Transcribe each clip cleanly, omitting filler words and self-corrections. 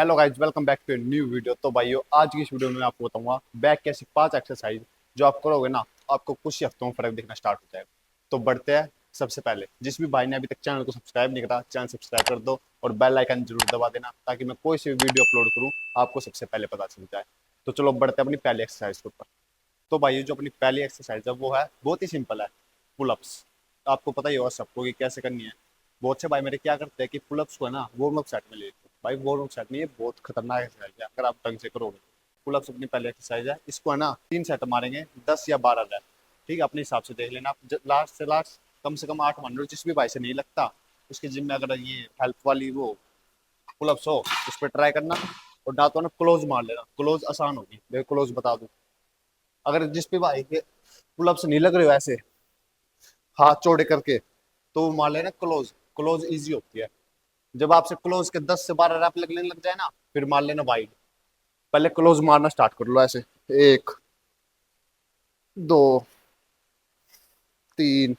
Hello guys, welcome back to new video. तो भाइयों, आज की इस वीडियो में मैं आपको बताऊंगा बैक की ऐसी 5 एक्सरसाइज जो आप करोगे ना, आपको कुछ ही हफ्तों में फर्क दिखना स्टार्ट हो जाएगा। तो बढ़ते हैं। सबसे पहले जिस भी भाई ने अभी तक चैनल को सब्सक्राइब नहीं करा, चैनल सब्सक्राइब कर दो और बेल आइकन जरूर दबा देना, ताकि मैं कोई सी भी वीडियो अपलोड करूँ आपको सबसे पहले पता चल जाए। तो चलो बढ़ते हैं अपनी पहली एक्सरसाइज के ऊपर। तो भाई, जो अपनी पहली एक्सरसाइज है वो है बहुत ही सिंपल है, पुलअप्स। आपको पता ही होगा सबको कि कैसे करनी है। बहुत से भाई मेरे क्या करते हैं कि पुलअप्स को है ना वार्म अप सेट में ले लेते हैं। भाई वार्म अप सेट नहीं है, बहुत खतरनाक एक्सरसाइज है अगर आप ढंग से करोगे। पुलअप्स अपनी पहली एक्सरसाइज है, इसको है ना 3 सेट मारेंगे, 10 या 12 रैप। ठीक है, अपने हिसाब से देख लेना आप। लास्ट से लास्ट कम से कम 8 मान लो। जिस भी भाई से नहीं लगता उसके जिम में अगर ये हेल्प वाली वो पुलअप्स हो, उस पर ट्राई करना। और ना तो ना क्लोज मार लेना, क्लोज आसान होगी। देखो क्लोज बता दूं, अगर जिस पे भाई के पुलअप्स नहीं लग रहे हो ऐसे हाथ चौड़े करके, तो वो मान लेना क्लोज। क्लोज इजी होती है। जब आपसे क्लोज के 10 से 12 रैप लगने लग जाए ना, फिर मार लेना वाइड। पहले क्लोज मारना स्टार्ट कर लो ऐसे। 1, 2, 3।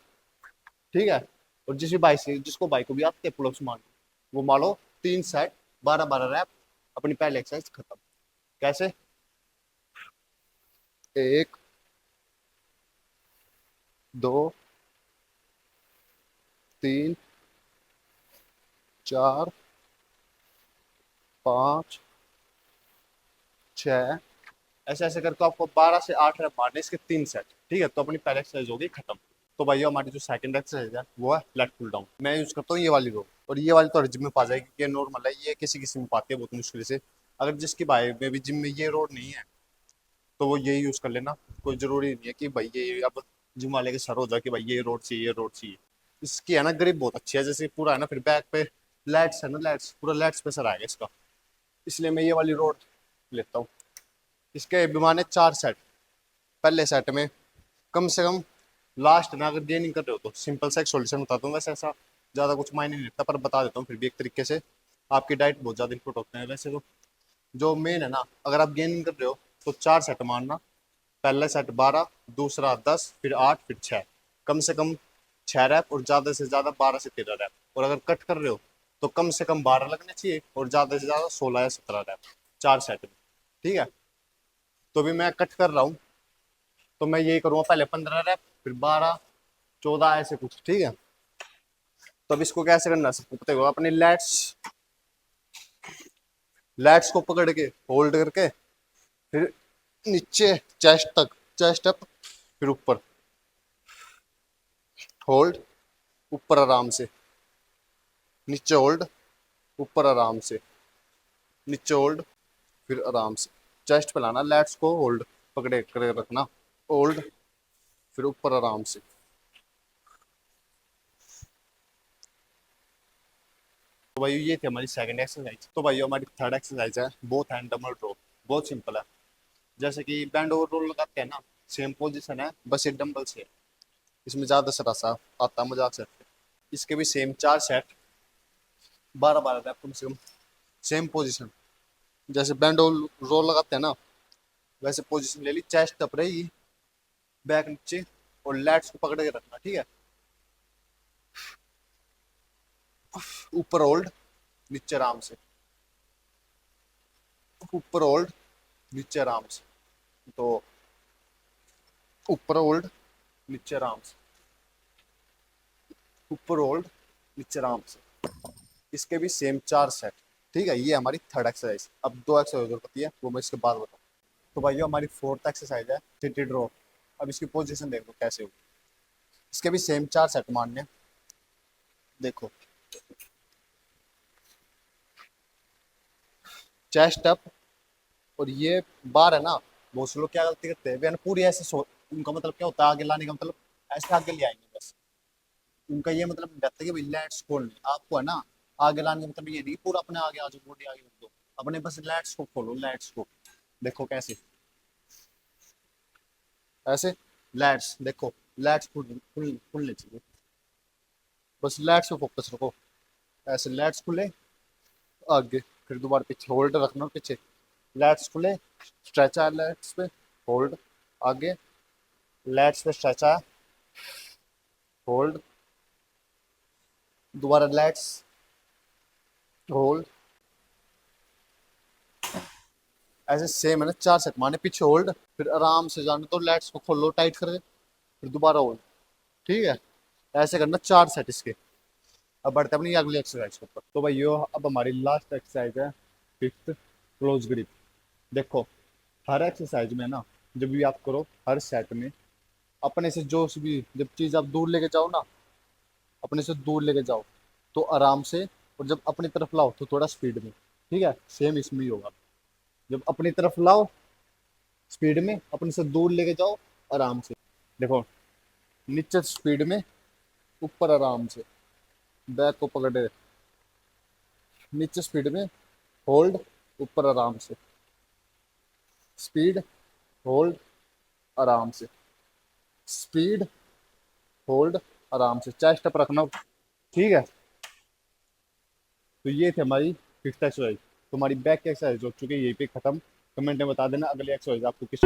ठीक है। और जिस भी बाइक से जिसको बाइक को भी आते हैं पुलअप्स मारना, वो मारो 3 सेट, 12 12 रैप। अपनी पहली एक्सरसाइज खत्म। कैसे? 1, 2, 3, 4, 5, 6। ऐसे ऐसे करके आपको 12 से 8 रैप मारने, इसके 3 सेट। ठीक है, तो अपनी पहली एक्सरसाइज होगी खत्म। तो भाई हमारी जो सेकंड एक्सरसाइज है वो है लेट पुल डाउन। मैं यूज करता हूँ ये वाली रो, और ये वाली तो जिम में पा जाएगी। ये नॉर्मल है, ये किसी किसी में पाती है बहुत मुश्किल से। अगर जिसकी भाई में भी जिम में ये रोड नहीं है, तो वो यही यूज कर लेना। कोई जरूरी नहीं है कि भाई ये अब जिम वाले के सर हो जाए कि भाई ये रोड चाहिए, ये रोड चाहिए। इसकी है ना ग्रिप बहुत अच्छी है, जैसे पूरा है ना, फिर बैक पे लैट्स है ना, लैट्स पूरा लैट्स पे सर आएगा इसका। इसलिए मैं ये वाली रोड लेता हूँ। इसके विमाने 4 सेट। पहले सेट में कम से कम लास्ट ना, अगर गेनिंग कर रहे हो तो सिंपल सा एक सॉल्यूशन बताता हूँ। वैसे ऐसा ज़्यादा कुछ मायने नहीं रखता, पर बता देता हूँ फिर भी एक तरीके से। आपकी डाइट बहुत ज़्यादा इंप्रूव होते हैं वैसे तो। जो मेन है ना, अगर आप गेनिंग कर रहे हो तो 4 सेट मारना। पहला सेट 12, दूसरा 10, फिर 8, फिर 6। कम से कम 6 रैप, और ज़्यादा से ज़्यादा 12 से 13 रैप। और अगर कट कर रहे हो तो कम से कम 12 लगने चाहिए, और ज़्यादा से ज़्यादा 16 या 17 रैप, 4 सेट में। ठीक है। तो अभी मैं कट कर रहा हूँ, तो मैं यही करूँगा, पहले 15 रैप, फिर 12, 14, ऐसे कुछ। ठीक है। तो अब इसको कैसे करना है सबको पता होगा। अपने लैट्स लैट्स को पकड़ के होल्ड करके, फिर नीचे चेस्ट तक, चेस्ट अप, फिर ऊपर होल्ड, ऊपर आराम से, नीचे होल्ड, ऊपर आराम से, नीचे होल्ड, फिर आराम से। चेस्ट पे लाना, लैट्स को होल्ड पकड़े कर रखना, होल्ड, फिर ऊपर आराम से। तो भाई ये थी हमारी सेकंड एक्सरसाइज। तो भाई हमारी थर्ड एक्सरसाइज है बोथ हैंड डबल रो। बहुत सिंपल है। जैसे कि बैंड ओवर रोल लगाते हैं ना, सेम पोजीशन है, बस ये डंबल से है। इसमें ज्यादा सरासा आता, मजाक से। इसके भी सेम 4 सेट, 12 12 रैप कम से कम। सेम पोजीशन, जैसे बैंड रोल लगाते हैं ना, वैसे पोजीशन ले ली। चेस्ट अप रहेगी, बैक नीचे, और लैट्स को पकड़ के रखना। ठीक है। ऊपर होल्ड, नीचे आराम से, ऊपर होल्ड, नीचे आराम से। तो ऊपर होल्ड, नीचे आराम से, ऊपर होल्ड, नीचे आराम से। इसके भी सेम 4 सेट। ठीक है, ये हमारी थर्ड एक्सरसाइज। अब 2 एक्सरसाइज और होती है, वो मैं इसके बाद बताऊँ। तो भाई हमारी फोर्थ एक्सरसाइज है सिटी ड्रॉ। अब इसकी पोजीशन देखो कैसे हो। इसके भी सेम 4 सेट मारने हैं। देखो, चेस्ट अप, और ये बार है ना, बहुत से लोग क्या गलती करते हैं, वे है ना पूरी ऐसे उनका मतलब क्या होता है, आगे लाने का मतलब ऐसे आगे ले आएंगे बस। उनका ये मतलब नहीं रहता कि भाई लेट्स खोलने आपको है ना। आगे लाने का मतलब ये नहीं कि पूरा अपने आगे आ जाओ, बॉडी आगे रख दो। अपने बस लेट्स को खोलो, लेट्स को। देखो कैसे, ऐसे लेट्स देखो, लेट्स खुलने चाहिए। बस लेट्स को फोकस रखो, ऐसे लेट्स खुले, आगे, फिर दोबारा पीछे होल्ड रखना, पीछे लेट्स खुले, स्ट्रेच आया लेट्स पे, होल्ड, आगे, लेट्स पे स्ट्रेच आया, होल्ड, दोबारा लेट्स, होल्ड, ऐसे सेम है ना, 4 सेट मारने, पीछे होल्ड, फिर आराम से जाना तो लेट्स को खोलो टाइट करके, फिर दोबारा होल्ड। ठीक है, ऐसे करना 4 सेट इसके। अब बढ़ते हैं अपनी अगली एक्सरसाइज के ऊपर। तो भाई यो अब हमारी लास्ट एक्सरसाइज है, फिफ्थ, क्लोज ग्रिप। देखो हर एक्सरसाइज में ना, जब भी आप करो हर सेट में अपने से जो भी जब चीज आप दूर लेके जाओ ना, अपने से दूर लेके जाओ तो आराम से, और जब अपनी तरफ लाओ तो थोड़ा स्पीड में। ठीक है, सेम इसमें ही होगा। जब अपनी तरफ लाओ स्पीड में, अपने से दूर लेके जाओ आराम से। देखो नीचे स्पीड में, ऊपर आराम से, बैक को पकड़े, नीचे स्पीड में, होल्ड, ऊपर आराम से, स्पीड, होल्ड, आराम से, स्पीड, होल्ड, आराम से, 4 स्टेप रखना। ठीक है, तो ये थे हमारी फिफ्थ एक्सरसाइज। तुम्हारी बैक की एक्सरसाइज हो चुकी है यहीं पे खत्म। कमेंट में बता देना अगली एक्सरसाइज आपको किस